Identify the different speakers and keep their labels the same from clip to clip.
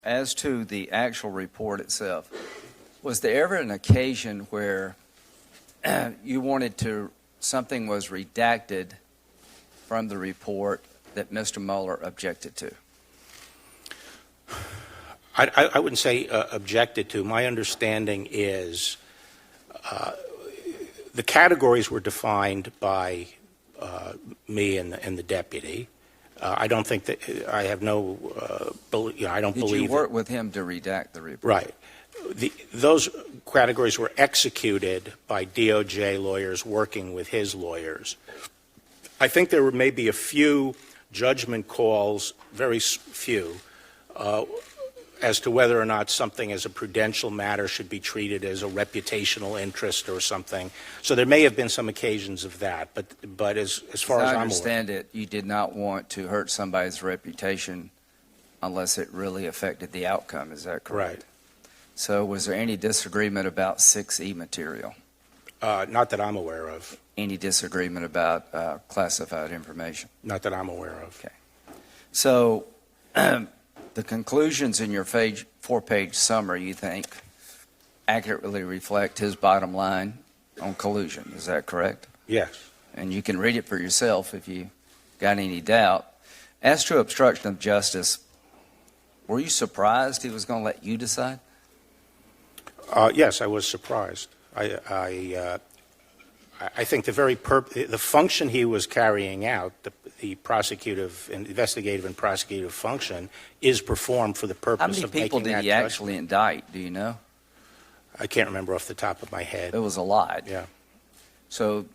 Speaker 1: As to the actual report itself, was there ever an occasion where you wanted to, something was redacted from the report that Mr. Mueller objected to?
Speaker 2: I wouldn't say objected to. My understanding is the categories were defined by me and the deputy. I don't think that I have no. I don't believe.
Speaker 1: Did you work with him to redact the report?
Speaker 2: Right. Those categories were executed by DOJ lawyers working with his lawyers. I think there were maybe a few judgment calls, very few, as to whether or not something as a prudential matter should be treated as a reputational interest or something. So there may have been some occasions of that, but as far as
Speaker 1: I
Speaker 2: I'm
Speaker 1: understand it, you did not want to hurt somebody's reputation unless it really affected the outcome. Is that correct?
Speaker 2: Right.
Speaker 1: So was there any disagreement about 6E material?
Speaker 2: Not that I'm aware of.
Speaker 1: Any disagreement about classified information?
Speaker 2: Not that I'm aware of.
Speaker 1: Okay. So the conclusions in your 4-page summary, you think, accurately reflect his bottom line on collusion. Is that correct?
Speaker 2: Yes.
Speaker 1: And you can read it for yourself if you got any doubt. As to obstruction of justice, were you surprised he was going to let you decide?
Speaker 2: Yes, I was surprised. I think the function he was carrying out, the investigative and prosecutive function, is performed for the purpose of making that judgment.
Speaker 1: How many people did he actually indict? Do you know?
Speaker 2: I can't remember off the top of my head.
Speaker 1: It was a lot.
Speaker 2: Yeah.
Speaker 1: So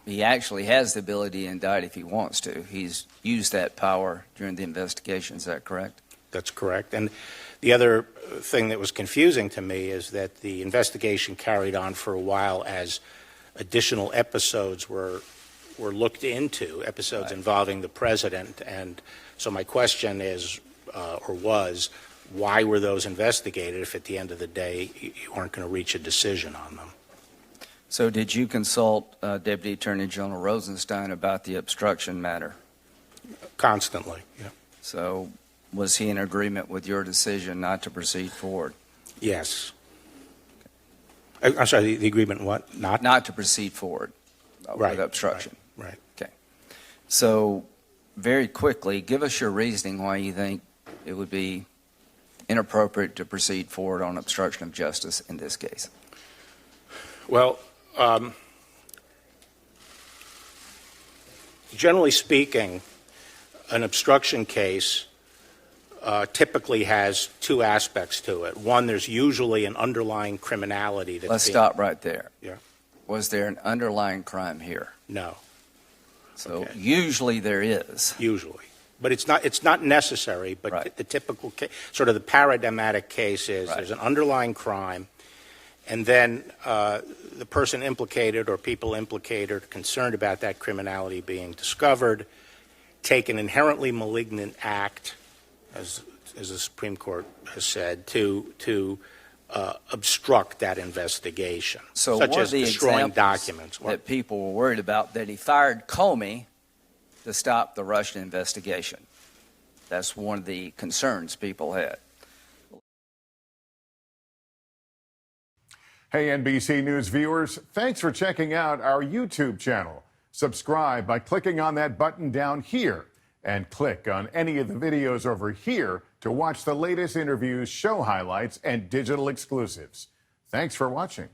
Speaker 1: he actually has the ability to indict if he wants to. He's used that power during the investigation. Is that correct?
Speaker 2: That's correct. And the other thing that was confusing to me is that the investigation carried on for a while as additional episodes were looked into, episodes involving the president. And so my question is, or was, why were those investigated if at the end of the day you weren't going to reach a decision on them?
Speaker 1: So did you consult Deputy Attorney General Rosenstein about the obstruction matter?
Speaker 2: Constantly, yeah.
Speaker 1: So was he in agreement with your decision not to proceed forward?
Speaker 2: Yes. I'm sorry, the agreement what?
Speaker 1: Not to proceed forward with obstruction.
Speaker 2: Right.
Speaker 1: Okay. So very quickly, give us your reasoning why you think it would be inappropriate to proceed forward on obstruction of justice in this case.
Speaker 2: Well, generally speaking, an obstruction case typically has two aspects to it. One, there's usually an underlying criminality.
Speaker 1: Let's stop right there.
Speaker 2: Yeah.
Speaker 1: Was there an underlying crime here?
Speaker 2: No.
Speaker 1: So usually there is.
Speaker 2: Usually. But it's not necessary, but the typical case, sort of the paradigmatic case is there's an underlying crime, and then the person implicated or people implicated are concerned about that criminality being discovered, take an inherently malignant act, as the Supreme Court has said, to obstruct that investigation,
Speaker 1: so
Speaker 2: such as destroying documents.
Speaker 1: That people were worried about, that he fired Comey to stop the Russian investigation. That's one of the concerns people had.
Speaker 3: Hey, NBC News viewers, thanks for checking out our YouTube channel. Subscribe by clicking on that button down here, and click on any of the videos over here to watch the latest interviews, show highlights, and digital exclusives. Thanks for watching.